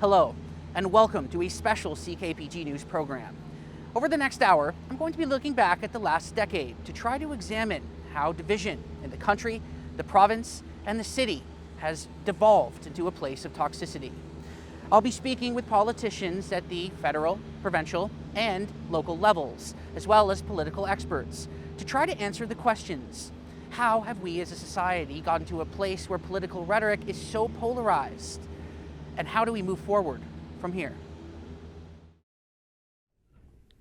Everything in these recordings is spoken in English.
Hello, and welcome to a special CKPG News program. Over the next hour, I'm going to be looking back at the last decade to try to examine how division in the country, the province, and the city has devolved into a place of toxicity. I'll be speaking with politicians at the federal, provincial, and local levels, as well as political experts, to try to answer the questions. How have we as a society gotten to a place where political rhetoric is so polarized? And how do we move forward from here?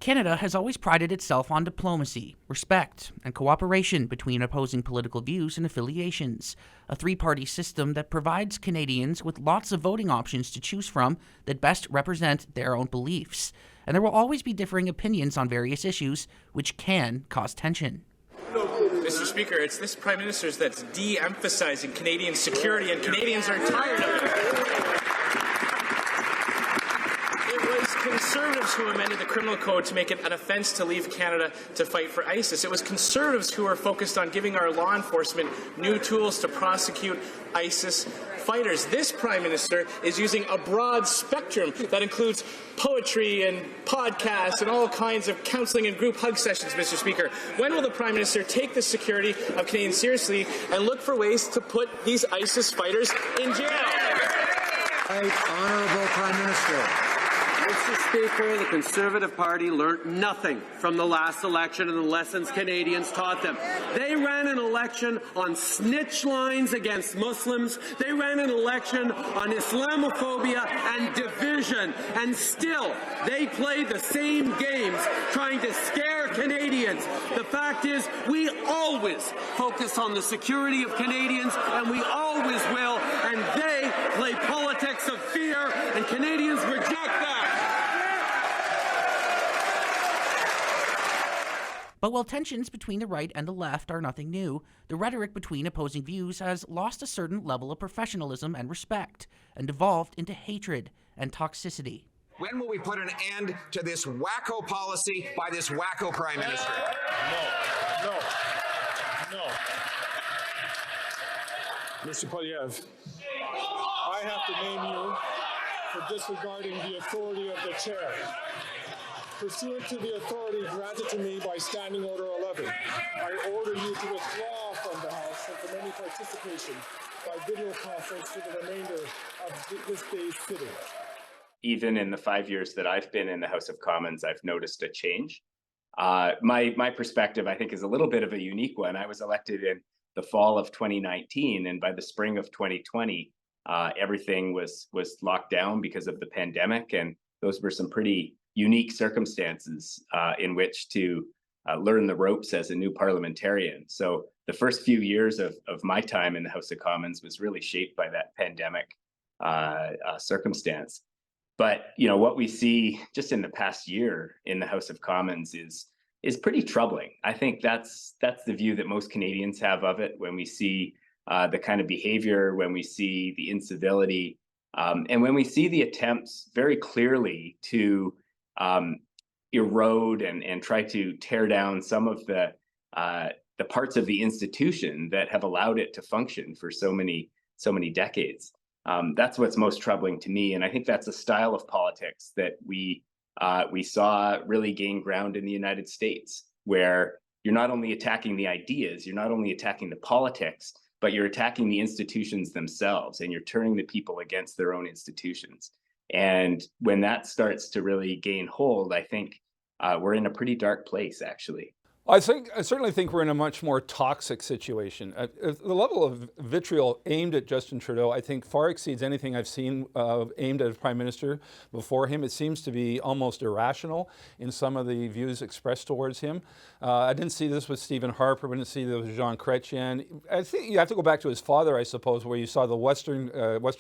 Canada has always prided itself on diplomacy, respect, and cooperation between opposing political views and affiliations, a three-party system that provides Canadians with lots of voting options to choose from that best represent their own beliefs. And there will always be differing opinions on various issues, which can cause tension. Mr. Speaker, it's this Prime Minister that's de-emphasizing Canadian security, and Canadians are tired of it. Conservatives who amended the criminal code to make it an offence to leave Canada to fight for ISIS. It was Conservatives who were focused on giving our law enforcement new tools to prosecute ISIS fighters. This Prime Minister is using a broad spectrum that includes poetry and podcasts and all kinds of counselling and group hug sessions, Mr. Speaker. When will the Prime Minister take the security of Canadians seriously and look for ways to put these ISIS fighters in jail? Right, Honourable Prime Minister. Mr. Speaker, the Conservative Party learnt nothing from the last election and the lessons Canadians taught them. They ran an election on snitch lines against Muslims. They ran an election on Islamophobia and division. And still, they played the same games trying to scare Canadians. The fact is, we always focus on the security of Canadians, and we always will. And they play politics of fear, and Canadians reject that. But while tensions between the right and the left are nothing new, the rhetoric between opposing views has lost a certain level of professionalism and respect, and devolved into hatred and toxicity. When will we put an end to this wacko policy by this wacko Prime Minister? No. Mr. Polyev, I have to name you for disregarding the authority of the chair. Pursuant to the authority granted to me by Standing Order 11, I order you to withdraw from the House and from any participation by video conference for the remainder of this day's sitting. Even in the 5 years that I've been in the House of Commons, I've noticed a change. My perspective, I think, is a little bit of a unique one. I was elected in the fall of 2019, and by the spring of 2020, everything was locked down because of the pandemic, and those were some pretty unique circumstances in which to learn the ropes as a new parliamentarian. So the first few years of my time in the House of Commons was really shaped by that pandemic circumstance. But what we see just in the past year in the House of Commons is pretty troubling. I think that's the view that most Canadians have of it when we see the kind of behavior, when we see the incivility, and when we see the attempts very clearly to erode and try to tear down some of the parts of the institution that have allowed it to function for so many decades. That's what's most troubling to me, and I think that's a style of politics that we saw really gain ground in the United States, where you're not only attacking the ideas, you're not only attacking the politics, but you're attacking the institutions themselves, and you're turning the people against their own institutions. And when that starts to really gain hold, I think we're in a pretty dark place, actually. I certainly think we're in a much more toxic situation. The level of vitriol aimed at Justin Trudeau, I think, far exceeds anything I've seen aimed at a Prime Minister before him. It seems to be almost irrational in some of the views expressed towards him. I didn't see this with Stephen Harper. I didn't see this with Jean Chrétien. I think you have to go back to his father, I suppose, where you saw the Western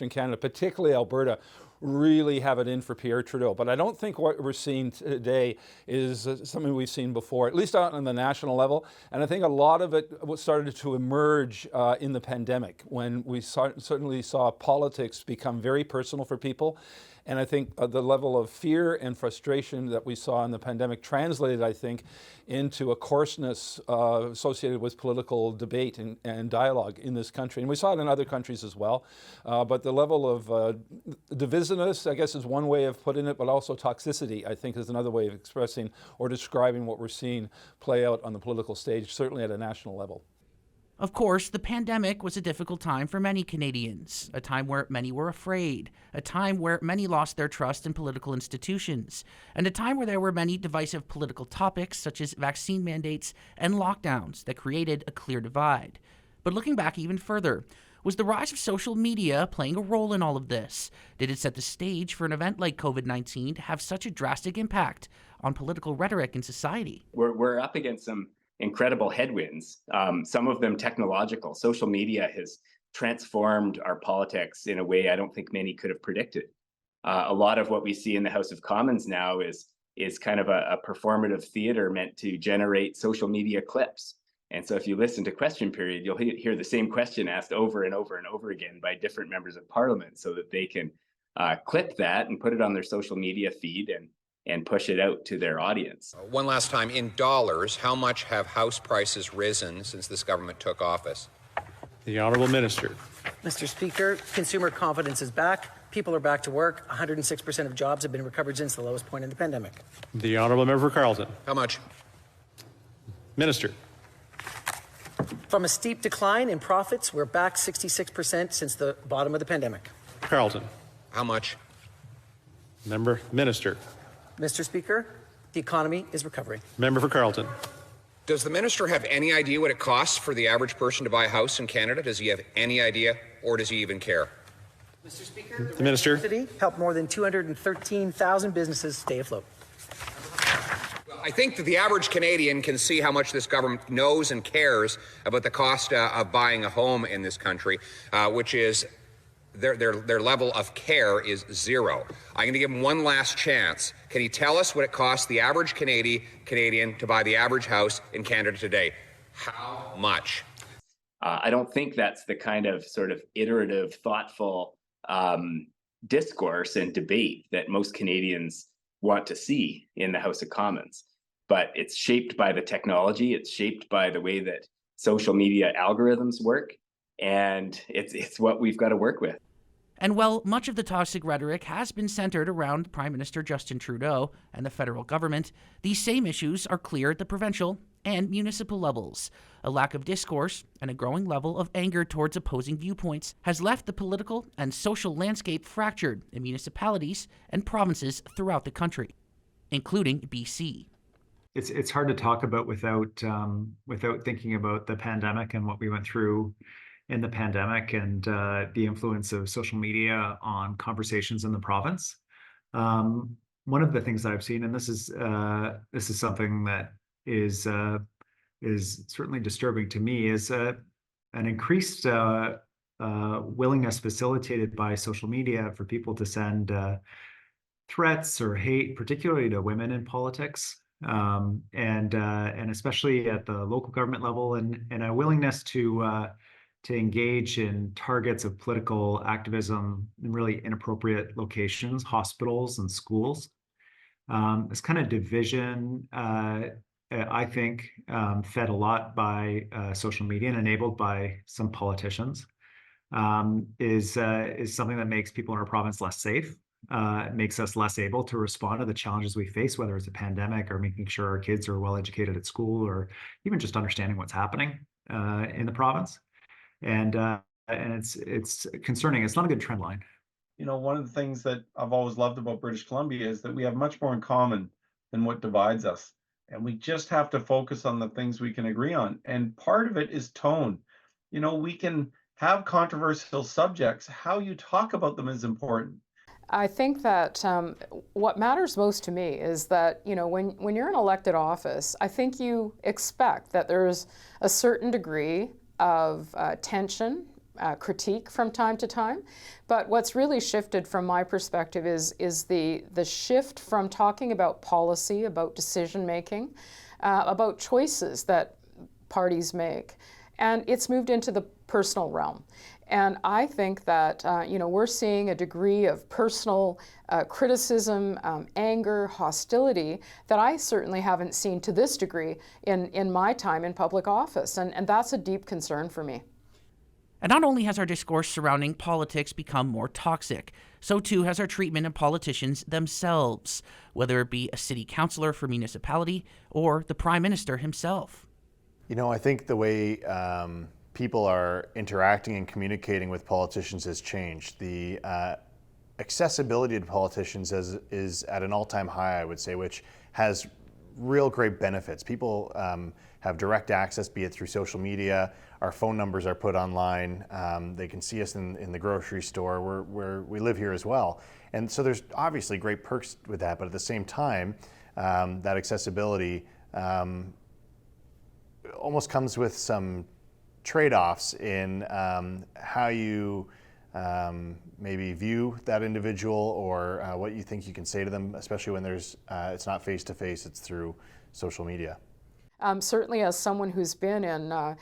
Canada, particularly Alberta, really have it in for Pierre Trudeau. But I don't think what we're seeing today is something we've seen before, at least out on the national level. And I think a lot of it started to emerge in the pandemic, when we certainly saw politics become very personal for people. And I think the level of fear and frustration that we saw in the pandemic translated, I think, into a coarseness associated with political debate and dialogue in this country. And we saw it in other countries as well. But the level of divisiveness, I guess, is one way of putting it, but also toxicity, I think, is another way of expressing or describing what we're seeing play out on the political stage, certainly at a national level. Of course, the pandemic was a difficult time for many Canadians, a time where many were afraid, a time where many lost their trust in political institutions, and a time where there were many divisive political topics such as vaccine mandates and lockdowns that created a clear divide. But looking back even further, was the rise of social media playing a role in all of this? Did it set the stage for an event like COVID-19 to have such a drastic impact on political rhetoric in society? We're up against some incredible headwinds, some of them technological. Social media has transformed our politics in a way I don't think many could have predicted. A lot of what we see in the House of Commons now is kind of a performative theater meant to generate social media clips. And so if you listen to Question Period, you'll hear the same question asked over and over and over again by different members of Parliament so that they can clip that and put it on their social media feed and push it out to their audience. One last time, in dollars, how much have house prices risen since this government took office? The Honourable Minister. Mr. Speaker, consumer confidence is back. People are back to work. 106% of jobs have been recovered since the lowest point in the pandemic. The Honourable Member for Carleton. How much? Minister. From a steep decline in profits, we're back 66% since the bottom of the pandemic. Carleton. How much? Minister. Mr. Speaker, the economy is recovering. Member for Carleton. Does the minister have any idea what it costs for the average person to buy a house in Canada? Does he have any idea, or does he even care? Mr. Speaker, the Minister. City helped more than 213,000 businesses stay afloat. I think that the average Canadian can see how much this government knows and cares about the cost of buying a home in this country, which is their level of care is zero. I'm going to give him one last chance. Can he tell us what it costs the average Canadian to buy the average house in Canada today? How much? I don't think that's the kind of sort of iterative, thoughtful discourse and debate that most Canadians want to see in the House of Commons. But it's shaped by the technology, it's shaped by the way that social media algorithms work, and it's what we've got to work with. And while much of the toxic rhetoric has been centered around Prime Minister Justin Trudeau and the federal government, these same issues are clear at the provincial and municipal levels. A lack of discourse and a growing level of anger towards opposing viewpoints has left the political and social landscape fractured in municipalities and provinces throughout the country, including BC. It's hard to talk about without thinking about the pandemic and what we went through in the pandemic and the influence of social media on conversations in the province. One of the things that I've seen, and this is something that is certainly disturbing to me, is an increased willingness facilitated by social media for people to send threats or hate, particularly to women in politics, and especially at the local government level, and a willingness to engage in targets of political activism in really inappropriate locations, hospitals and schools. This kind of division, I think, fed a lot by social media and enabled by some politicians, is something that makes people in our province less safe. It makes us less able to respond to the challenges we face, whether it's a pandemic or making sure our kids are well educated at school, or even just understanding what's happening in the province. And it's concerning. It's not a good trend line. You know, one of the things that I've always loved about British Columbia is that we have much more in common than what divides us. And we just have to focus on the things we can agree on. And part of it is tone. You know, we can have controversial subjects. How you talk about them is important. I think that what matters most to me is that, you know, when you're in elected office, I think you expect that there's a certain degree of tension, critique from time to time. But what's really shifted from my perspective is the shift from talking about policy, about decision making, about choices that parties make. And it's moved into the personal realm. And I think that, we're seeing a degree of personal criticism, anger, hostility that I certainly haven't seen to this degree in my time in public office. And that's a deep concern for me. And not only has our discourse surrounding politics become more toxic, so too has our treatment of politicians themselves, whether it be a city councillor for municipality or the Prime Minister himself. I think the way people are interacting and communicating with politicians has changed. The accessibility to politicians is at an all-time high, I would say, which has real great benefits. People have direct access, be it through social media. Our phone numbers are put online. They can see us in the grocery store where we live here as well. And so there's obviously great perks with that, but at the same time, that accessibility almost comes with some trade-offs in how you maybe view that individual or what you think you can say to them, especially when it's not face-to-face, it's through social media. Certainly as someone who's been in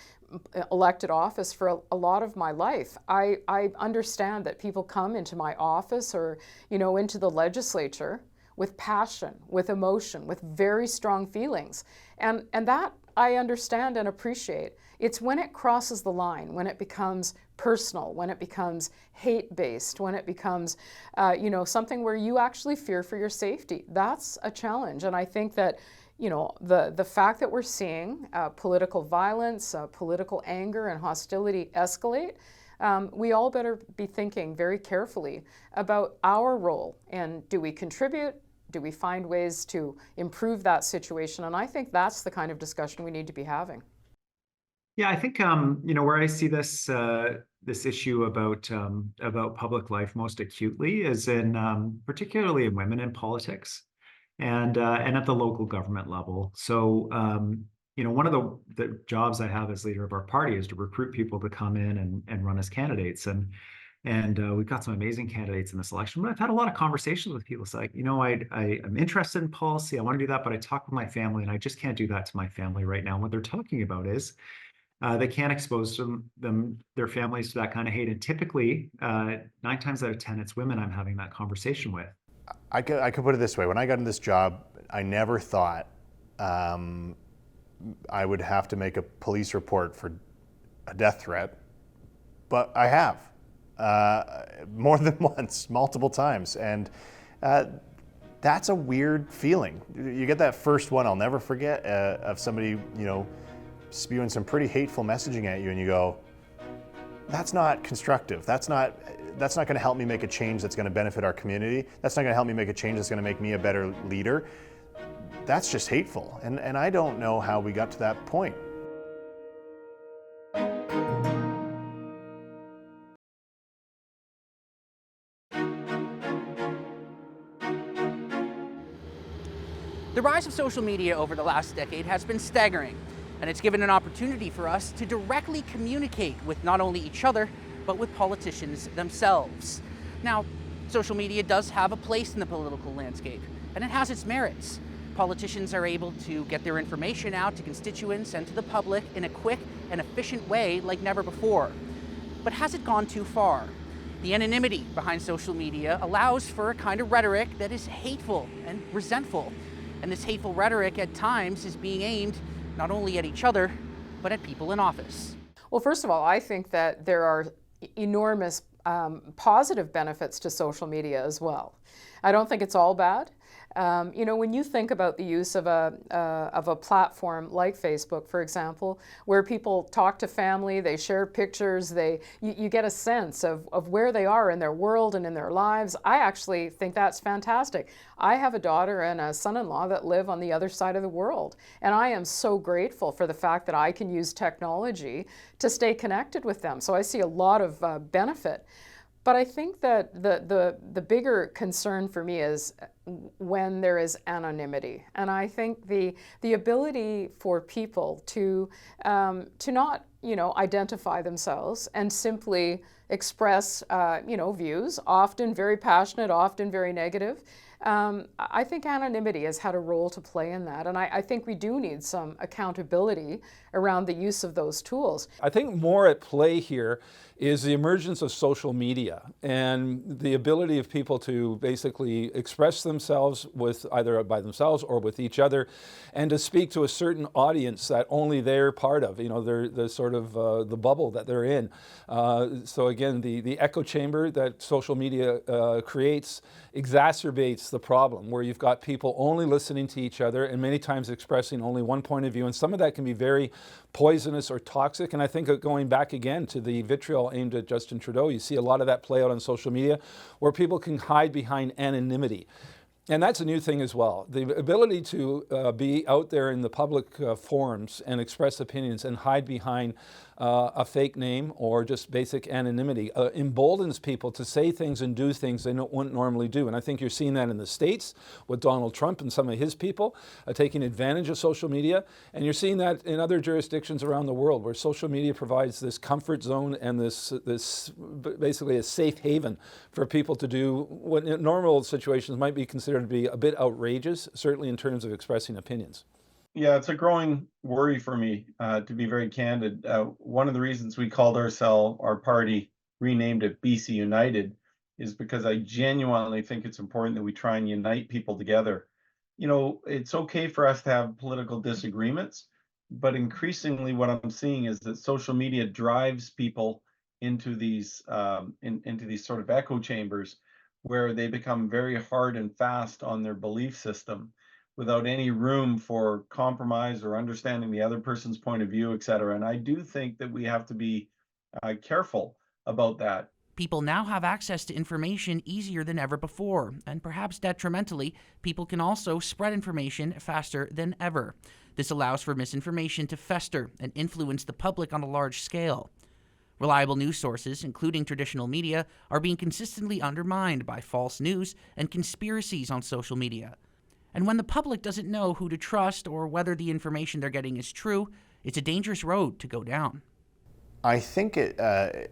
elected office for a lot of my life, I understand that people come into my office or, into the legislature with passion, with emotion, with very strong feelings. And that I understand and appreciate. It's when it crosses the line, when it becomes personal, when it becomes hate-based, when it becomes, something where you actually fear for your safety. That's a challenge. And I think that, the fact that we're seeing political violence, political anger and hostility escalate, we all better be thinking very carefully about our role. And do we contribute? Do we find ways to improve that situation? And I think that's the kind of discussion we need to be having. Yeah, I think where I see this issue about public life most acutely is in particularly in women in politics, and at the local government level. So one of the jobs I have as leader of our party is to recruit people to come in and run as candidates, and we've got some amazing candidates in this election. But I've had a lot of conversations with people. It's like, I'm interested in policy. I want to do that, but I talk with my family, and I just can't do that to my family right now. What they're talking about is they can't expose their families to that kind of hate. And typically, 9 times out of 10, it's women I'm having that conversation with. I could put it this way. When I got in this job, I never thought I would have to make a police report for a death threat, but I have more than once, multiple times. And that's a weird feeling. You get that first one, I'll never forget, of somebody, spewing some pretty hateful messaging at you, and you go, that's not constructive. That's not going to help me make a change that's going to benefit our community. That's not going to help me make a change that's going to make me a better leader. That's just hateful. And I don't know how we got to that point. The rise of social media over the last decade has been staggering, and it's given an opportunity for us to directly communicate with not only each other, but with politicians themselves. Now, social media does have a place in the political landscape, and it has its merits. Politicians are able to get their information out to constituents and to the public in a quick and efficient way like never before. But has it gone too far? The anonymity behind social media allows for a kind of rhetoric that is hateful and resentful. And this hateful rhetoric at times is being aimed not only at each other, but at people in office. Well, first of all, I think that there are enormous positive benefits to social media as well. I don't think it's all bad. When you think about the use of a platform like Facebook, for example, where people talk to family, they share pictures, you get a sense of where they are in their world and in their lives. I actually think that's fantastic. I have a daughter and a son-in-law that live on the other side of the world, and I am so grateful for the fact that I can use technology to stay connected with them. So I see a lot of benefit. But I think that the bigger concern for me is when there is anonymity. And I think the ability for people to not, identify themselves and simply express, views, often very passionate, often very negative, I think anonymity has had a role to play in that, and I think we do need some accountability around the use of those tools. I think more at play here is the emergence of social media and the ability of people to basically express themselves with either by themselves or with each other, and to speak to a certain audience that only they're part of. You know, they're the sort of the bubble that they're in. So again, the echo chamber that social media creates exacerbates the problem, where you've got people only listening to each other and many times expressing only one point of view, and some of that can be very poisonous or toxic. And I think going back again to the vitriol aimed at Justin Trudeau, you see a lot of that play out on social media, where people can hide behind anonymity. And that's a new thing as well. The ability to be out there in the public forums and express opinions and hide behind a fake name or just basic anonymity emboldens people to say things and do things they wouldn't normally do. And I think you're seeing that in the States with Donald Trump and some of his people taking advantage of social media. And you're seeing that in other jurisdictions around the world, where social media provides this comfort zone and this basically a safe haven for people to do what in normal situations might be considered to be a bit outrageous, certainly in terms of expressing opinions. Yeah, it's a growing worry for me, to be very candid. One of the reasons we called our party, renamed it BC United, is because I genuinely think it's important that we try and unite people together. You know, it's okay for us to have political disagreements, but increasingly what I'm seeing is that social media drives people into these into these sort of echo chambers where they become very hard and fast on their belief system, without any room for compromise or understanding the other person's point of view, et cetera. And I do think that we have to be careful about that. People now have access to information easier than ever before, and perhaps detrimentally, people can also spread information faster than ever. This allows for misinformation to fester and influence the public on a large scale. Reliable news sources, including traditional media, are being consistently undermined by false news and conspiracies on social media. And when the public doesn't know who to trust or whether the information they're getting is true, it's a dangerous road to go down. I think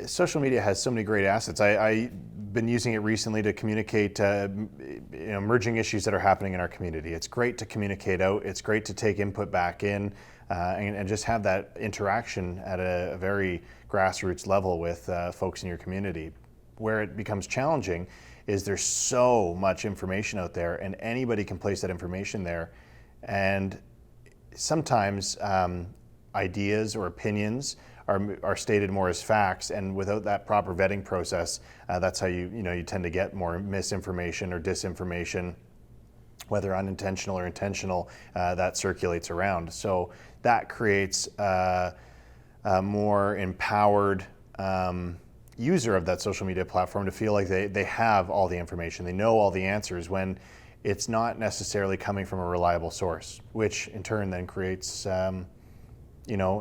social media has so many great assets. I've been using it recently to communicate emerging issues that are happening in our community. It's great to communicate out. It's great to take input back in and just have that interaction at a very grassroots level with folks in your community. Where it becomes challenging is there's so much information out there, and anybody can place that information there. And sometimes ideas or opinions are stated more as facts, and without that proper vetting process, that's how you tend to get more misinformation or disinformation, whether unintentional or intentional, that circulates around. So that creates a more empowered user of that social media platform to feel like they have all the information, they know all the answers, when it's not necessarily coming from a reliable source, which in turn then creates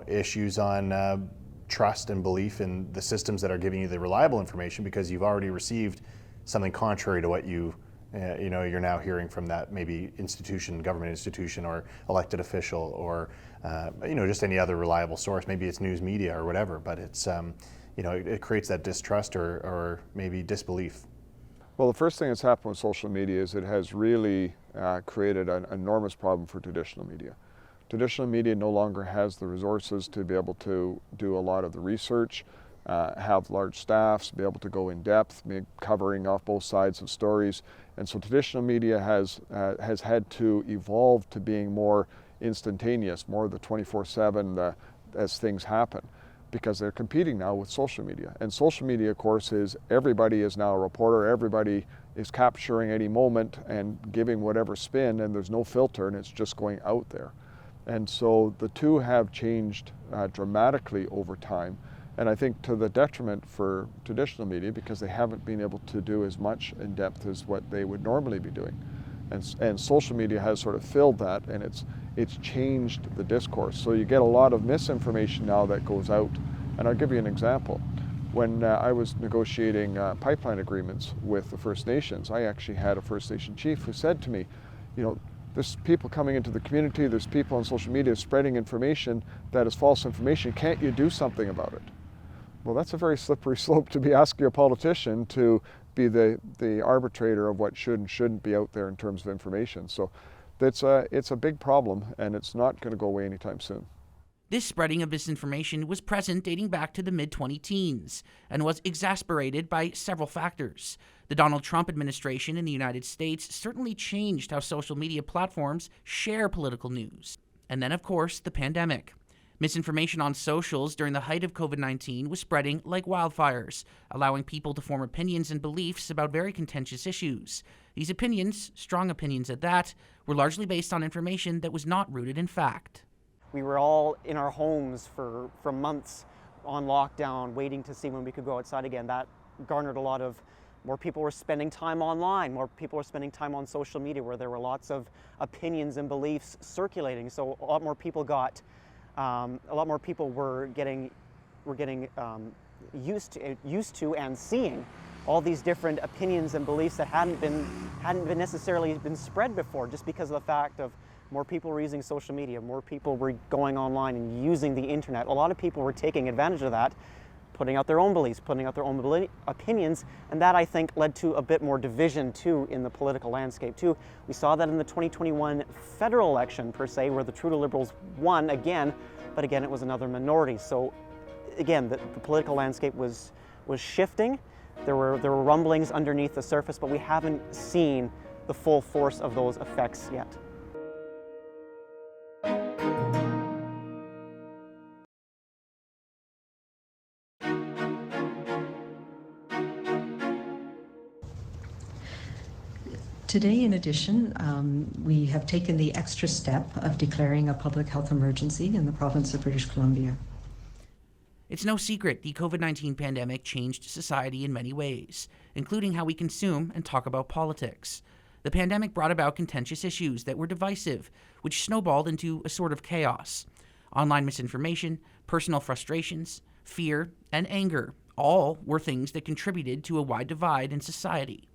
issues on trust and belief in the systems that are giving you the reliable information, because you've already received something contrary to what you're now hearing from that maybe institution, government institution, or elected official, or just any other reliable source. Maybe it's news media or whatever, but it's it creates that distrust or maybe disbelief. Well, the first thing that's happened with social media is it has really created an enormous problem for traditional media. Traditional media no longer has the resources to be able to do a lot of the research, have large staffs, be able to go in depth, covering off both sides of stories. And so traditional media has had to evolve to being more instantaneous, more the 24/7 as things happen, because they're competing now with social media. And social media, of course, is everybody is now a reporter, everybody is capturing any moment and giving whatever spin, and there's no filter, and it's just going out there. And so the two have changed dramatically over time, and I think to the detriment for traditional media, because they haven't been able to do as much in depth as what they would normally be doing. And social media has sort of filled that, and it's changed the discourse. So you get a lot of misinformation now that goes out. And I'll give you an example. When I was negotiating pipeline agreements with the First Nations, I actually had a First Nation chief who said to me, there's people coming into the community, there's people on social media spreading information that is false information. Can't you do something about it? Well, that's a very slippery slope to be asking a politician to be the arbitrator of what should and shouldn't be out there in terms of information. So it's a big problem, and it's not going to go away anytime soon. This spreading of misinformation was present dating back to the mid-2010s and was exacerbated by several factors. The Donald Trump administration in the United States certainly changed how social media platforms share political news. And then, of course, the pandemic. Misinformation on socials during the height of COVID-19 was spreading like wildfires, allowing people to form opinions and beliefs about very contentious issues. These opinions, strong opinions at that, were largely based on information that was not rooted in fact. We were all in our homes for months on lockdown, waiting to see when we could go outside again. That garnered a lot of, more people were spending time online, more people were spending time on social media where there were lots of opinions and beliefs circulating. So a lot more people were getting used to and seeing all these different opinions and beliefs that hadn't been necessarily been spread before, just because of the fact of more people were using social media, more people were going online and using the internet. A lot of people were taking advantage of that, putting out their own beliefs, putting out their own opinions, and that, I think, led to a bit more division too in the political landscape too. We saw that in the 2021 federal election per se, where the Trudeau Liberals won again, but again it was another minority. So again, the political landscape was shifting. There were rumblings underneath the surface, but we haven't seen the full force of those effects yet. Today, in addition, we have taken the extra step of declaring a public health emergency in the province of British Columbia. It's no secret the COVID-19 pandemic changed society in many ways, including how we consume and talk about politics. The pandemic brought about contentious issues that were divisive, which snowballed into a sort of chaos. Online misinformation, personal frustrations, fear, and anger all were things that contributed to a wide divide in society.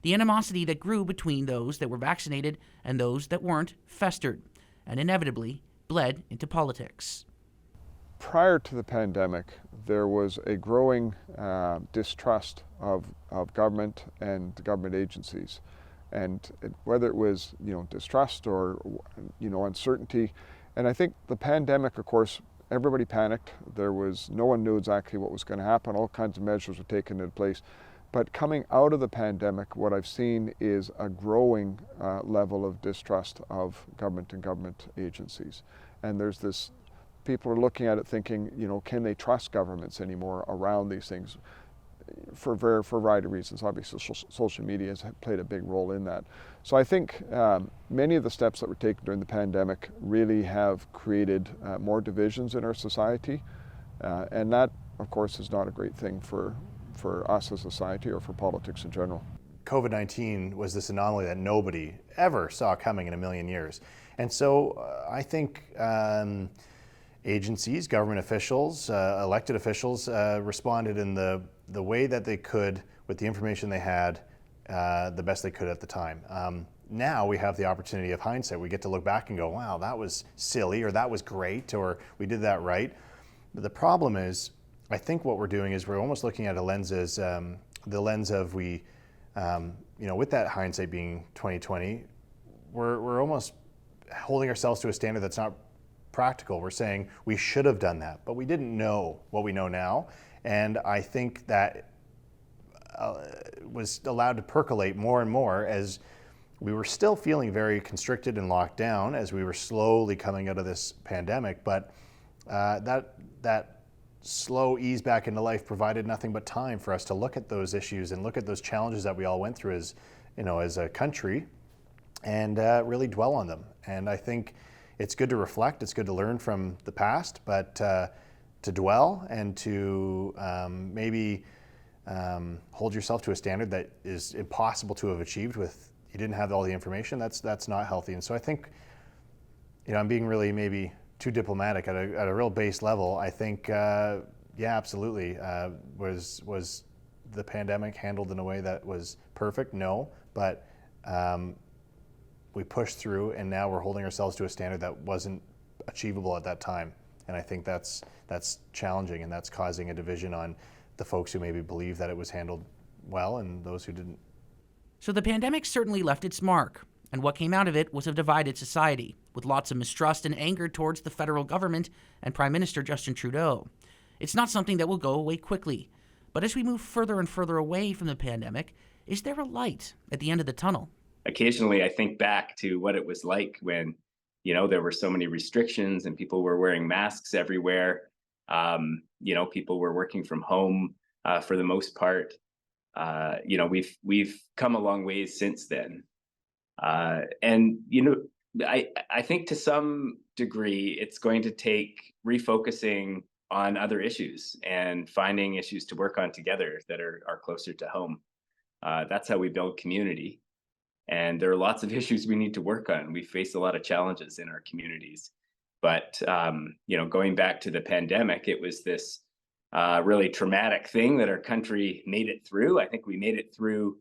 The animosity that grew between those that were vaccinated and those that weren't festered, and inevitably bled into politics. Prior to the pandemic, there was a growing distrust of government and government agencies. And whether it was, distrust or, uncertainty. And I think the pandemic, of course, everybody panicked. No one knew exactly what was going to happen. All kinds of measures were taken into place. But coming out of the pandemic, what I've seen is a growing level of distrust of government and government agencies. And there's this, people are looking at it thinking, can they trust governments anymore around these things? For a variety of reasons. Obviously, social media has played a big role in that. So I think many of the steps that were taken during the pandemic really have created more divisions in our society. And that, of course, is not a great thing for us as a society or for politics in general. COVID-19 was this anomaly that nobody ever saw coming in a million years. And so I think agencies, government officials, elected officials responded in the way that they could with the information they had, the best they could at the time. Now we have the opportunity of hindsight. We get to look back and go, wow, that was silly, or that was great, or we did that right. But the problem is, I think what we're doing is we're almost looking at a lens as the lens of with that hindsight being 2020, we're almost holding ourselves to a standard that's not practical. We're saying we should have done that, but we didn't know what we know now. And I think that was allowed to percolate more and more as we were still feeling very constricted and locked down as we were slowly coming out of this pandemic. But that slow ease back into life provided nothing but time for us to look at those issues and look at those challenges that we all went through as a country and really dwell on them. And I think it's good to reflect, it's good to learn from the past, but to dwell and to maybe hold yourself to a standard that is impossible to have achieved with, you didn't have all the information, that's not healthy. And so I think, I'm being really maybe too diplomatic at a real base level. I think, absolutely. Was the pandemic handled in a way that was perfect? No, but we pushed through, and now we're holding ourselves to a standard that wasn't achievable at that time. And I think that's challenging, and that's causing a division on the folks who maybe believe that it was handled well and those who didn't. So the pandemic certainly left its mark, and what came out of it was a divided society, with lots of mistrust and anger towards the federal government and Prime Minister Justin Trudeau. It's not something that will go away quickly, but as we move further and further away from the pandemic, is there a light at the end of the tunnel? Occasionally, I think back to what it was like when, there were so many restrictions and people were wearing masks everywhere. People were working from home for the most part. We've come a long ways since then. I think to some degree, it's going to take refocusing on other issues and finding issues to work on together that are closer to home. That's how we build community. And there are lots of issues we need to work on. We face a lot of challenges in our communities. But, going back to the pandemic, it was this really traumatic thing that our country made it through. I think we made it through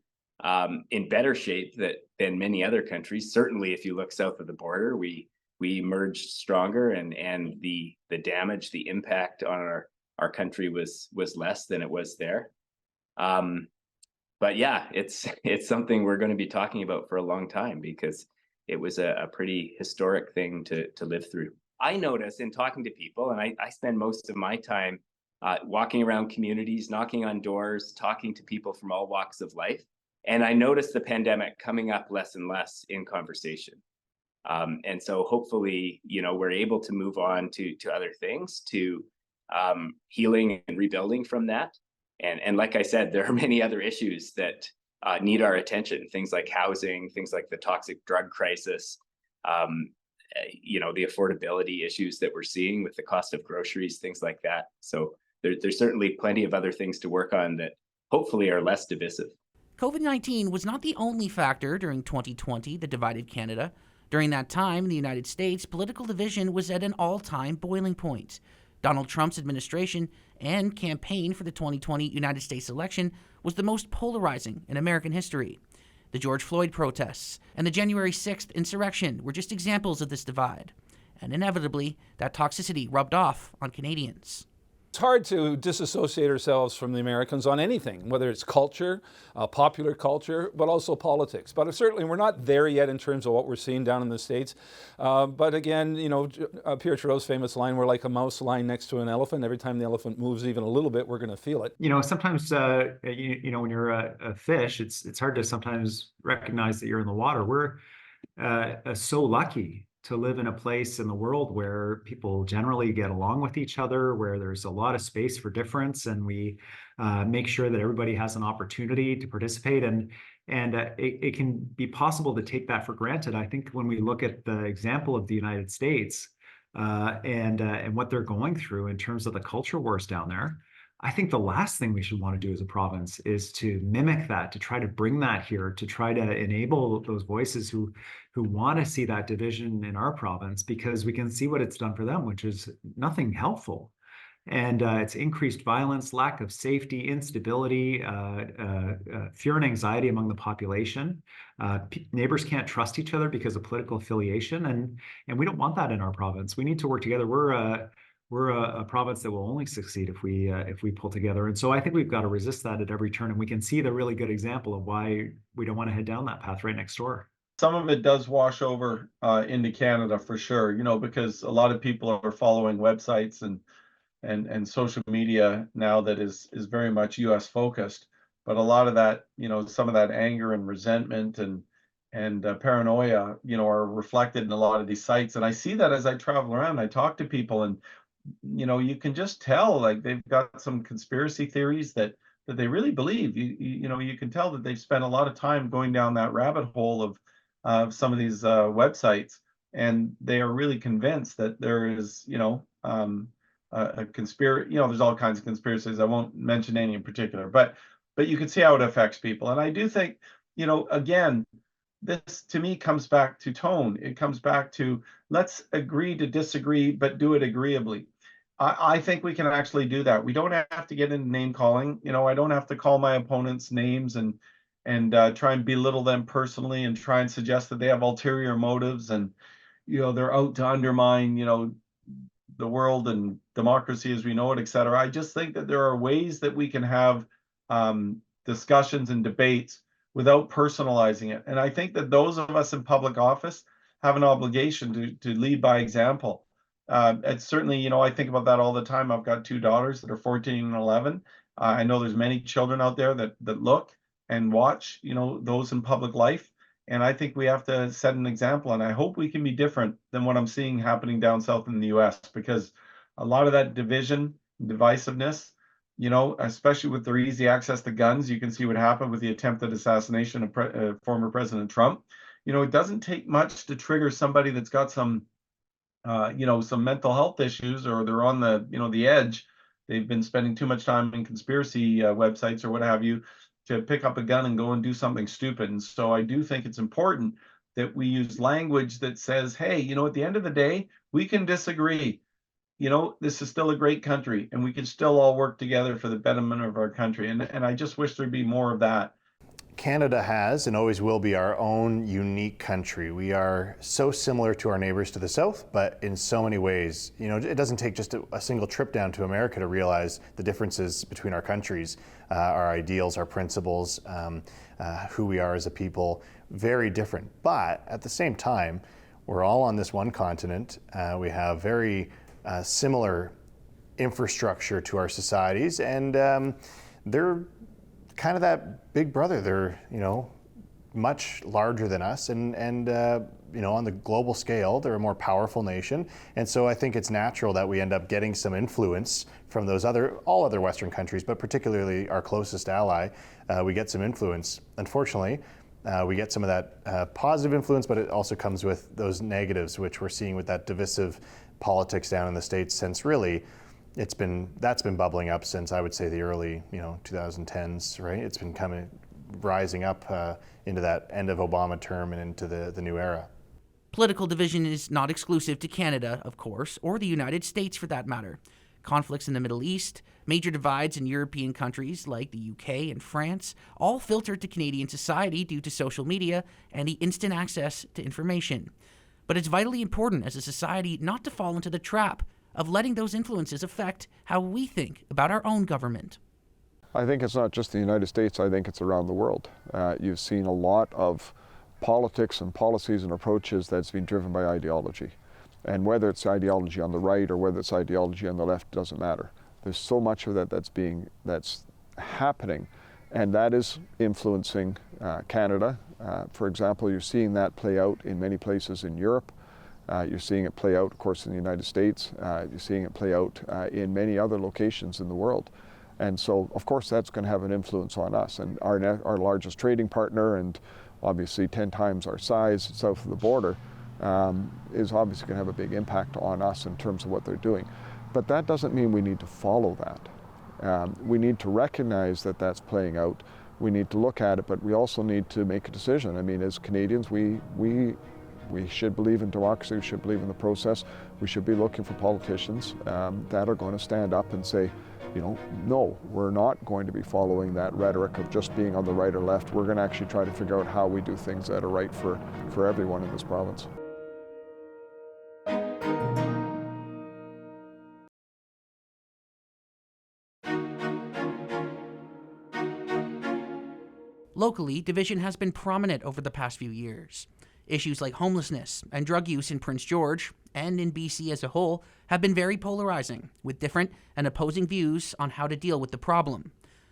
in better shape than many other countries. Certainly, if you look south of the border, we emerged stronger, and the damage, the impact on our country was less than it was there. But yeah, it's something we're going to be talking about for a long time because it was a pretty historic thing to live through. I notice in talking to people, and I spend most of my time walking around communities, knocking on doors, talking to people from all walks of life. And I notice the pandemic coming up less and less in conversation. And so hopefully, we're able to move on to other things, to healing and rebuilding from that. And like I said, there are many other issues that need our attention, things like housing, things like the toxic drug crisis, the affordability issues that we're seeing with the cost of groceries, things like that. So there's certainly plenty of other things to work on that hopefully are less divisive. COVID-19 was not the only factor during 2020 that divided Canada. During that time in the United States, political division was at an all-time boiling point. Donald Trump's administration and campaign for the 2020 United States election was the most polarizing in American history. The George Floyd protests and the January 6th insurrection were just examples of this divide. And inevitably, that toxicity rubbed off on Canadians. It's hard to disassociate ourselves from the Americans on anything, whether it's culture, popular culture, but also politics. But certainly we're not there yet in terms of what we're seeing down in the States. But again, Pierre Trudeau's famous line, we're like a mouse lying next to an elephant. Every time the elephant moves even a little bit, we're going to feel it. Sometimes, when you're a fish, it's hard to sometimes recognize that you're in the water. We're so lucky to live in a place in the world where people generally get along with each other, where there's a lot of space for difference, and we make sure that everybody has an opportunity to participate. And it can be possible to take that for granted. I think when we look at the example of the United States and what they're going through in terms of the culture wars down there, I think the last thing we should want to do as a province is to mimic that, to try to bring that here, to try to enable those voices who want to see that division in our province, because we can see what it's done for them, which is nothing helpful. And it's increased violence, lack of safety, instability, fear and anxiety among the population. Neighbors can't trust each other because of political affiliation, and we don't want that in our province. We need to work together. We're a province that will only succeed if we pull together. And so I think we've got to resist that at every turn. And we can see the really good example of why we don't want to head down that path right next door. Some of it does wash over into Canada for sure, because a lot of people are following websites and social media now that is very much US focused. But a lot of that, some of that anger and resentment and paranoia, are reflected in a lot of these sites. And I see that as I travel around, I talk to people, and you can just tell, like, they've got some conspiracy theories that they really believe. You can tell that they've spent a lot of time going down that rabbit hole of some of these websites, and they are really convinced that there is, a conspiracy. There's all kinds of conspiracies. I won't mention any in particular, but you can see how it affects people. And I do think, again, this to me comes back to tone. It comes back to, let's agree to disagree, but do it agreeably. I think we can actually do that. We don't have to get into name calling. I don't have to call my opponents names and try and belittle them personally and try and suggest that they have ulterior motives and, they're out to undermine, the world and democracy as we know it, et cetera. I just think that there are ways that we can have discussions and debates without personalizing it. And I think that those of us in public office have an obligation to lead by example. It's certainly, you know, I think about that all the time. I've got two daughters that are 14 and 11. I know there's many children out there that look and watch, you know, those in public life. And I think we have to set an example. And I hope we can be different than what I'm seeing happening down south in the US, because a lot of that division, divisiveness, you know, especially with their easy access to guns, you can see what happened with the attempted assassination of former President Trump. You know, it doesn't take much to trigger somebody that's got some, you know, some mental health issues, or they're on the, you know, the edge. They've been spending too much time in conspiracy websites or what have you, to pick up a gun and go and do something stupid. And so I do think it's important that we use language that says, hey, you know, at the end of the day, we can disagree. You know, this is still a great country, and we can still all work together for the betterment of our country. And I just wish there'd be more of that. Canada has and always will be our own unique country. We are so similar to our neighbors to the south, but in so many ways, you know, it doesn't take just a single trip down to America to realize the differences between our countries, our ideals, our principles, who we are as a people, very different. But at the same time, we're all on this one continent. We have very similar infrastructure to our societies, and they're kind of that big brother. They're, you know, much larger than us, and you know, on the global scale, they're a more powerful nation. And so I think it's natural that we end up getting some influence from those all other Western countries, but particularly our closest ally. We get some influence. Unfortunately, we get some of that positive influence, but it also comes with those negatives, which we're seeing with that divisive politics down in the States since really that's been bubbling up since, I would say, the early, you know, 2010s, right? It's been rising up into that end of Obama term and into the new era. Political division is not exclusive to Canada, of course, or the United States for that matter. Conflicts in the Middle East, major divides in European countries like the UK and France, all filtered to Canadian society due to social media and the instant access to information. But it's vitally important as a society not to fall into the trap of letting those influences affect how we think about our own government. I think it's not just the United States, I think it's around the world. You've seen a lot of politics and policies and approaches that's been driven by ideology. And whether it's ideology on the right or whether it's ideology on the left, doesn't matter. There's so much of that that's happening, and that is influencing Canada. For example, you're seeing that play out in many places in Europe. You're seeing it play out, of course, in the United States. You're seeing it play out in many other locations in the world. And so, of course, that's going to have an influence on us. And our largest trading partner, and obviously 10 times our size south of the border, is obviously going to have a big impact on us in terms of what they're doing. But that doesn't mean we need to follow that. We need to recognize that that's playing out. We need to look at it, but we also need to make a decision. I mean, as Canadians, we should believe in democracy, we should believe in the process. We should be looking for politicians that are going to stand up and say, you know, no, we're not going to be following that rhetoric of just being on the right or left. We're going to actually try to figure out how we do things that are right for everyone in this province. Locally, division has been prominent over the past few years. Issues like homelessness and drug use in Prince George, and in BC as a whole, have been very polarizing, with different and opposing views on how to deal with the problem.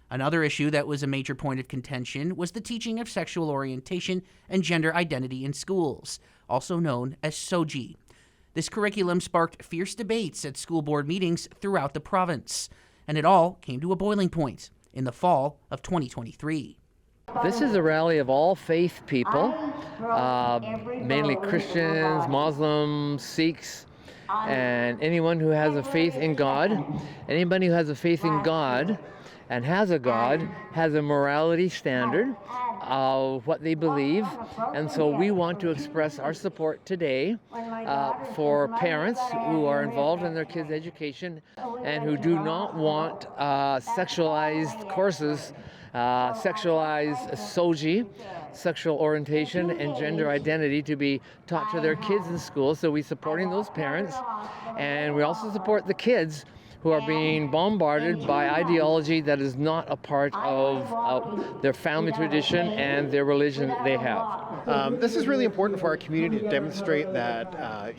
Another issue that was a major point of contention was the teaching of sexual orientation and gender identity in schools, also known as SOGI. This curriculum sparked fierce debates at school board meetings throughout the province, and it all came to a boiling point in the fall of 2023. This is a rally of all faith people, mainly Christians, Muslims, Sikhs, and anyone who has a faith in God. Anybody who has a faith in God and has a God has a morality standard of what they believe. And so we want to express our support today for parents who are involved in their kids' education and who do not want sexualized courses, sexualized SOGI, sexual orientation and gender identity, to be taught to their kids in school. So we're supporting those parents, and we also support the kids who are being bombarded by ideology that is not a part of their family tradition and their religion that they have. This is really important for our community to demonstrate that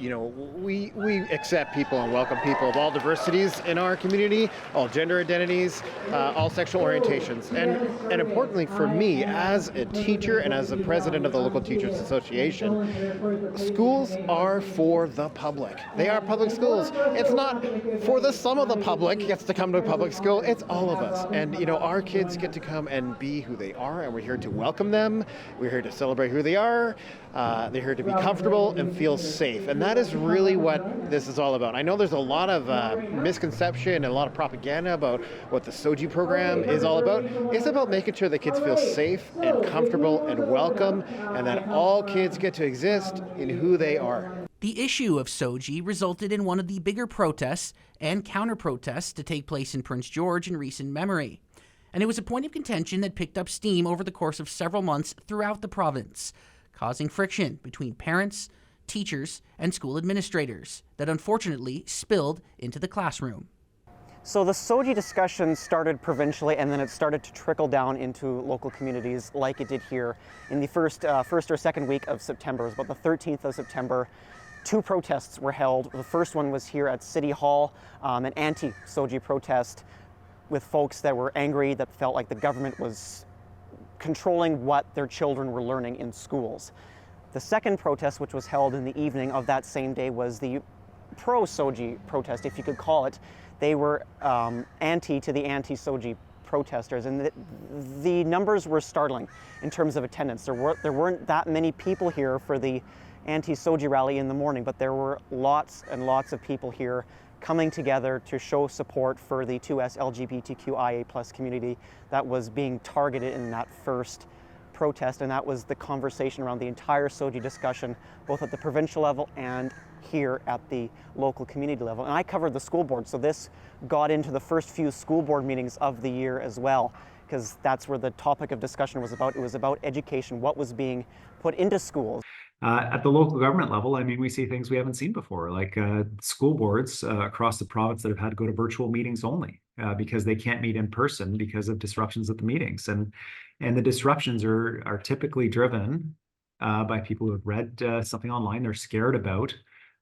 we accept people and welcome people of all diversities in our community, all gender identities, all sexual orientations. And importantly for me, as a teacher and as the president of the local Teachers Association, schools are for the public. They are public schools. It's not for the sum of the public gets to come to a public school. It's all of us. And our kids get to come and be who they are, and we're here to welcome them. We're here to celebrate who they are. They're here to be comfortable and feel safe. And that is really what this is all about. I know there's a lot of misconception and a lot of propaganda about what the SOGI program is all about. It's about making sure that kids feel safe and comfortable and welcome, and that all kids get to exist in who they are. The issue of SOGI resulted in one of the bigger protests and counter-protests to take place in Prince George in recent memory. And it was a point of contention that picked up steam over the course of several months throughout the province, causing friction between parents, teachers, and school administrators that unfortunately spilled into the classroom. So the SOGI discussion started provincially, and then it started to trickle down into local communities like it did here in the first or second week of September. It was about the 13th of September. 2 protests were held. The first one was here at City Hall, an anti-SOGI protest with folks that were angry, that felt like the government was controlling what their children were learning in schools. The second protest, which was held in the evening of that same day, was the pro-SOGI protest, if you could call it. They were anti to the anti-SOGI protesters, and the numbers were startling in terms of attendance. There weren't that many people here for the anti-SOGI rally in the morning, but there were lots and lots of people here coming together to show support for the 2S LGBTQIA+ community that was being targeted in that first protest, and that was the conversation around the entire SOGI discussion, both at the provincial level and here at the local community level. And I covered the school board, so this got into the first few school board meetings of the year as well, because that's where the topic of discussion was about. It was about education, what was being put into schools. At the local government level, I mean, we see things we haven't seen before, like school boards across the province that have had to go to virtual meetings only because they can't meet in person because of disruptions at the meetings. And the disruptions are typically driven by people who have read something online they're scared about,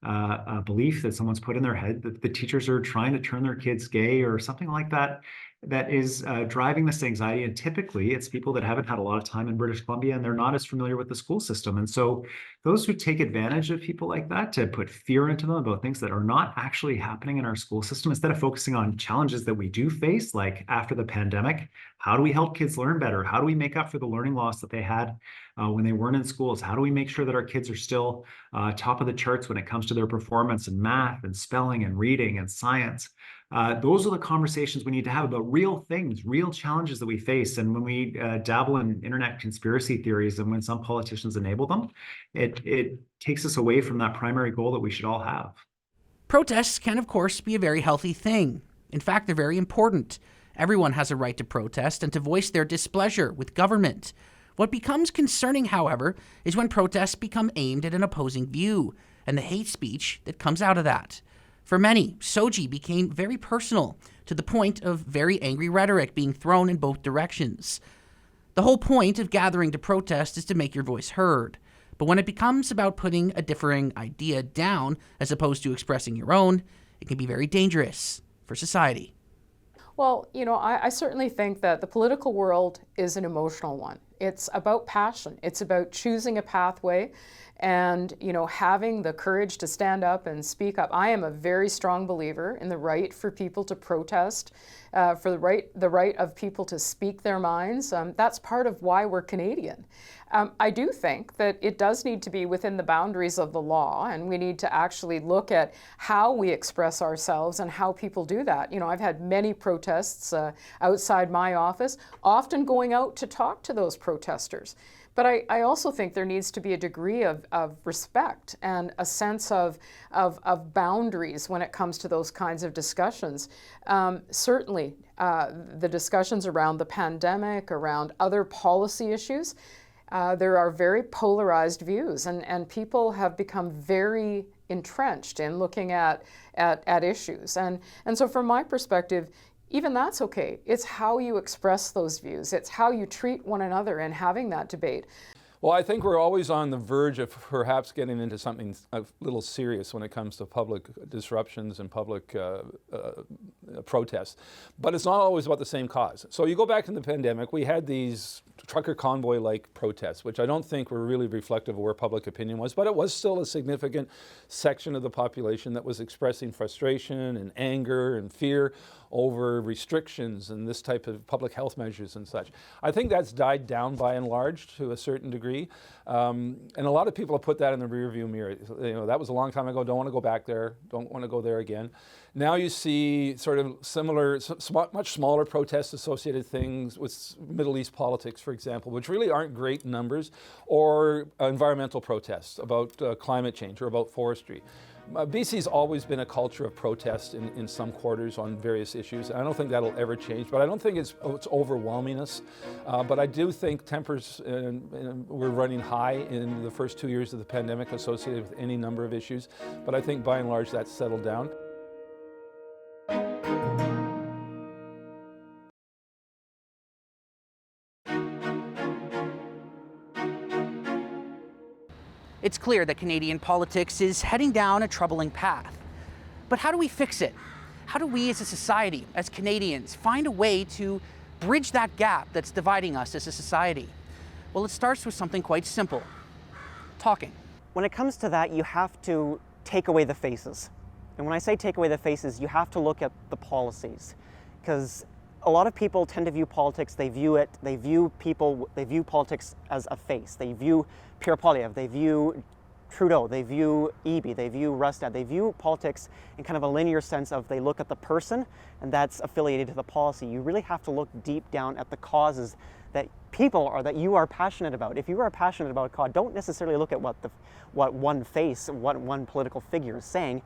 a belief that someone's put in their head that the teachers are trying to turn their kids gay or something like that, that is driving this anxiety. And typically it's people that haven't had a lot of time in British Columbia and they're not as familiar with the school system. And so those who take advantage of people like that to put fear into them about things that are not actually happening in our school system, instead of focusing on challenges that we do face, like after the pandemic, how do we help kids learn better? How do we make up for the learning loss that they had when they weren't in schools? How do we make sure that our kids are still top of the charts when it comes to their performance in math and spelling and reading and science? Those are the conversations we need to have about real things, real challenges that we face. And when we dabble in internet conspiracy theories and when some politicians enable them, it takes us away from that primary goal that we should all have. Protests can, of course, be a very healthy thing. In fact, they're very important. Everyone has a right to protest and to voice their displeasure with government. What becomes concerning, however, is when protests become aimed at an opposing view and the hate speech that comes out of that. For many, SOGI became very personal, to the point of very angry rhetoric being thrown in both directions. The whole point of gathering to protest is to make your voice heard. But when it becomes about putting a differing idea down as opposed to expressing your own, it can be very dangerous for society. Well, I certainly think that the political world is an emotional one. It's about passion. It's about choosing a pathway and, having the courage to stand up and speak up. I am a very strong believer in the right for people to protest, for the right of people to speak their minds. That's part of why we're Canadian. I do think that it does need to be within the boundaries of the law, and we need to actually look at how we express ourselves and how people do that. I've had many protests outside my office, often going out to talk to those protesters protesters. But I also think there needs to be a degree of respect and a sense of boundaries when it comes to those kinds of discussions. Certainly, the discussions around the pandemic, around other policy issues, there are very polarized views, and people have become very entrenched in looking at issues. And so from my perspective, even that's okay. It's how you express those views. It's how you treat one another in having that debate. Well, I think we're always on the verge of perhaps getting into something a little serious when it comes to public disruptions and public protests. But it's not always about the same cause. So you go back in the pandemic, we had these trucker convoy-like protests, which I don't think were really reflective of where public opinion was, but it was still a significant section of the population that was expressing frustration and anger and fear over restrictions and this type of public health measures and such. I think that's died down by and large to a certain degree. And a lot of people have put that in the rearview mirror. You know, that was a long time ago, don't want to go back there, don't want to go there again. Now you see sort of similar, much smaller protest-associated things with Middle East politics, for example, which really aren't great numbers, or environmental protests about climate change or about forestry. BC's always been a culture of protest in some quarters on various issues, and I don't think that'll ever change, but I don't think it's overwhelming us. But I do think tempers were running high in the first 2 years of the pandemic associated with any number of issues, but I think by and large that's settled down. It's clear that Canadian politics is heading down a troubling path. But how do we fix it? How do we as a society, as Canadians, find a way to bridge that gap that's dividing us as a society? Well, it starts with something quite simple: talking. When it comes to that, you have to take away the faces. And when I say take away the faces, you have to look at the policies. Because a lot of people tend to view politics, they view politics as a face. They view Pierre Poilievre, they view Trudeau, they view Eby, they view Rustad, they view politics in kind of a linear sense of they look at the person and that's affiliated to the policy. You really have to look deep down at the causes that that you are passionate about. If you are passionate about a cause, don't necessarily look at what one face, what one political figure is saying.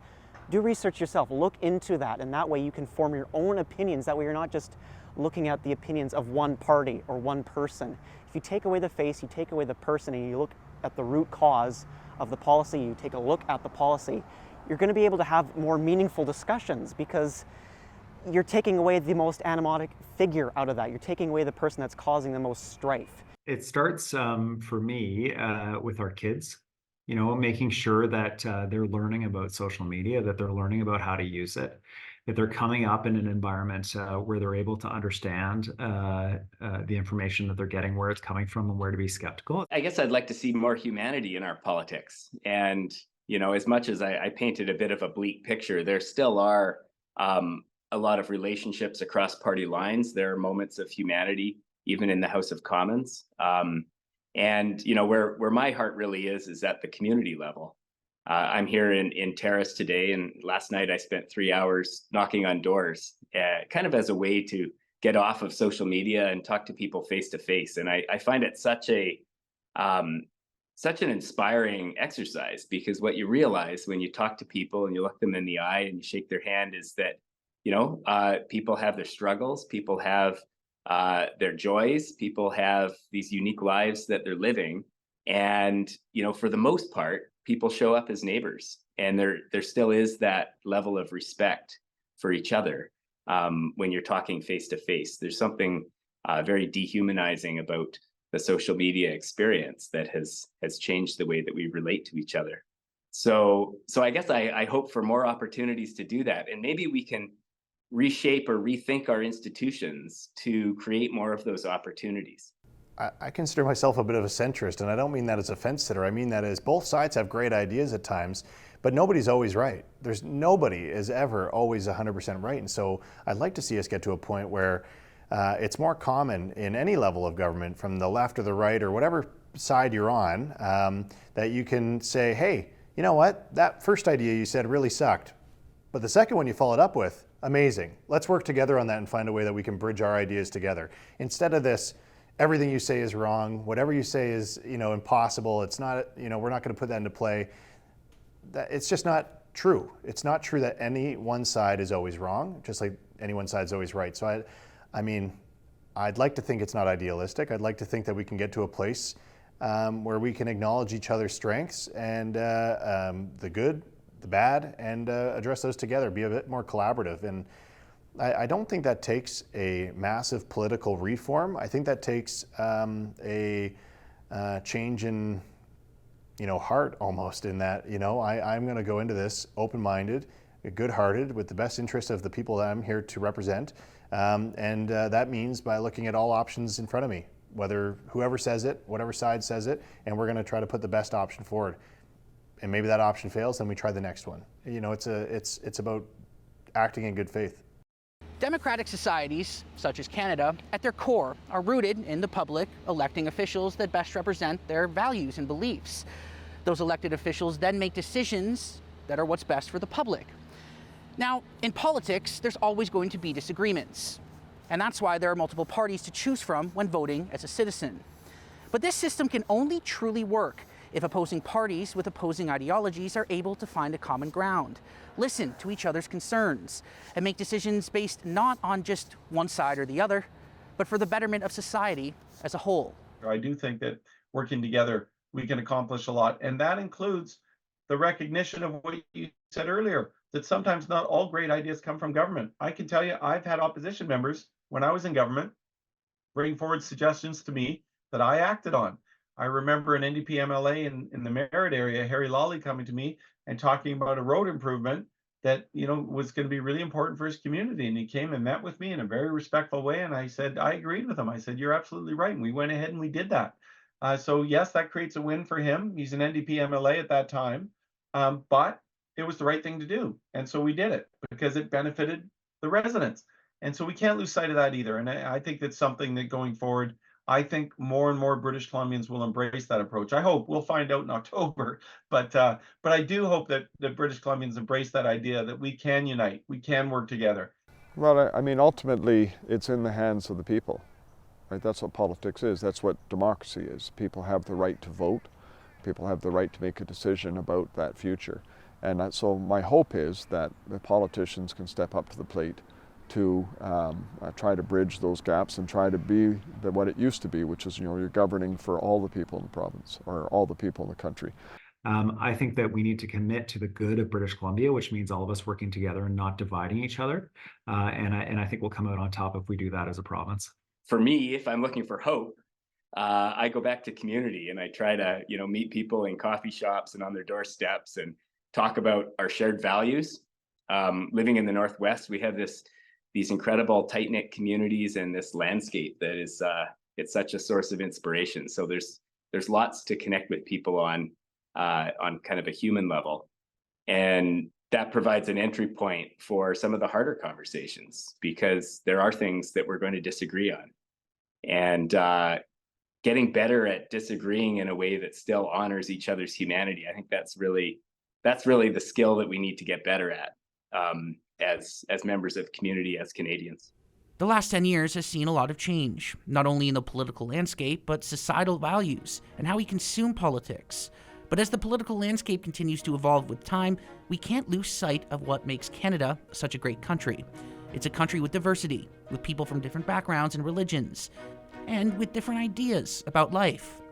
Do research yourself, look into that, and that way you can form your own opinions. That way you're not just looking at the opinions of one party or one person. If you take away the face, you take away the person, and you look at the root cause of the policy, you take a look at the policy, you're going to be able to have more meaningful discussions because you're taking away the most animatic figure out of that. You're taking away the person that's causing the most strife. It starts for me with our kids. You know, making sure that they're learning about social media, that they're learning about how to use it, that they're coming up in an environment where they're able to understand the information that they're getting, where it's coming from, and where to be skeptical. I guess I'd like to see more humanity in our politics. And, you know, as much as I painted a bit of a bleak picture, there still are a lot of relationships across party lines. There are moments of humanity, even in the House of Commons. And, you know, where my heart really is at the community level. I'm here in Terrace today, and last night I spent 3 hours knocking on doors, kind of as a way to get off of social media and talk to people face to face. And I find it such an inspiring exercise, because what you realize when you talk to people and you look them in the eye and you shake their hand is that, you know, people have their struggles, people have their joys, people have these unique lives that they're living. And, you know, for the most part, people show up as neighbors, and there still is that level of respect for each other when you're talking face to face. There's something very dehumanizing about the social media experience that has changed the way that we relate to each other. So I guess I hope for more opportunities to do that, and maybe we can reshape or rethink our institutions to create more of those opportunities. I consider myself a bit of a centrist, and I don't mean that as a fence sitter. I mean that as both sides have great ideas at times, but nobody's always right. Nobody is ever always 100% right. And so I'd like to see us get to a point where it's more common in any level of government, from the left or the right or whatever side you're on, that you can say, hey, you know what? That first idea you said really sucked, but the second one you followed up with, amazing. Let's work together on that and find a way that we can bridge our ideas together. Instead of this, everything you say is wrong, whatever you say is, impossible, it's not, we're not going to put that into play. It's just not true. It's not true that any one side is always wrong, just like any one side is always right. So I'd like to think it's not idealistic. I'd like to think that we can get to a place where we can acknowledge each other's strengths and the good, the bad, and address those together, be a bit more collaborative. And I don't think that takes a massive political reform. I think that takes a change in, heart almost, in that, I'm going to go into this open-minded, good-hearted, with the best interest of the people that I'm here to represent. And that means by looking at all options in front of me, whoever says it, whatever side says it, and we're going to try to put the best option forward. And maybe that option fails, then we try the next one. It's about acting in good faith. Democratic societies, such as Canada, at their core are rooted in the public electing officials that best represent their values and beliefs. Those elected officials then make decisions that are what's best for the public. Now, in politics, there's always going to be disagreements, and that's why there are multiple parties to choose from when voting as a citizen. But this system can only truly work if opposing parties with opposing ideologies are able to find a common ground, listen to each other's concerns, and make decisions based not on just one side or the other, but for the betterment of society as a whole. I do think that working together, we can accomplish a lot. And that includes the recognition of what you said earlier, that sometimes not all great ideas come from government. I can tell you, I've had opposition members when I was in government bring forward suggestions to me that I acted on. I remember an NDP MLA in the Merritt area, Harry Lawley, coming to me and talking about a road improvement that was going to be really important for his community. And he came and met with me in a very respectful way. And I said, I agreed with him. I said, you're absolutely right. And we went ahead and we did that. So yes, that creates a win for him. He's an NDP MLA at that time, but it was the right thing to do. And so we did it because it benefited the residents. And so we can't lose sight of that either. And I think that's something that going forward, I think more and more British Columbians will embrace that approach. I hope. We'll find out in October. But I do hope that British Columbians embrace that idea that we can unite, we can work together. Well, ultimately, it's in the hands of the people. Right? That's what politics is. That's what democracy is. People have the right to vote. People have the right to make a decision about that future. And so my hope is that the politicians can step up to the plate to try to bridge those gaps and try to be what it used to be, which is, you're governing for all the people in the province or all the people in the country. I think that we need to commit to the good of British Columbia, which means all of us working together and not dividing each other. And I think we'll come out on top if we do that as a province. For me, if I'm looking for hope, I go back to community and I try to, meet people in coffee shops and on their doorsteps and talk about our shared values. Living in the Northwest, we have these incredible tight-knit communities and this landscape that is it's such a source of inspiration. So there's lots to connect with people on kind of a human level, and that provides an entry point for some of the harder conversations, because there are things that we're going to disagree on, and getting better at disagreeing in a way that still honors each other's humanity. I think that's really the skill that we need to get better at. As members of community, as Canadians. The last 10 years has seen a lot of change, not only in the political landscape, but societal values and how we consume politics. But as the political landscape continues to evolve with time, we can't lose sight of what makes Canada such a great country. It's a country with diversity, with people from different backgrounds and religions, and with different ideas about life.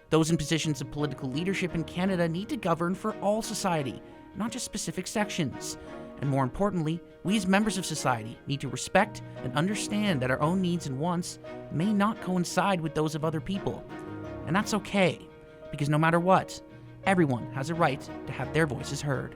Those in positions of political leadership in Canada need to govern for all society, not just specific sections. And more importantly, we as members of society need to respect and understand that our own needs and wants may not coincide with those of other people. And that's okay, because no matter what, everyone has a right to have their voices heard.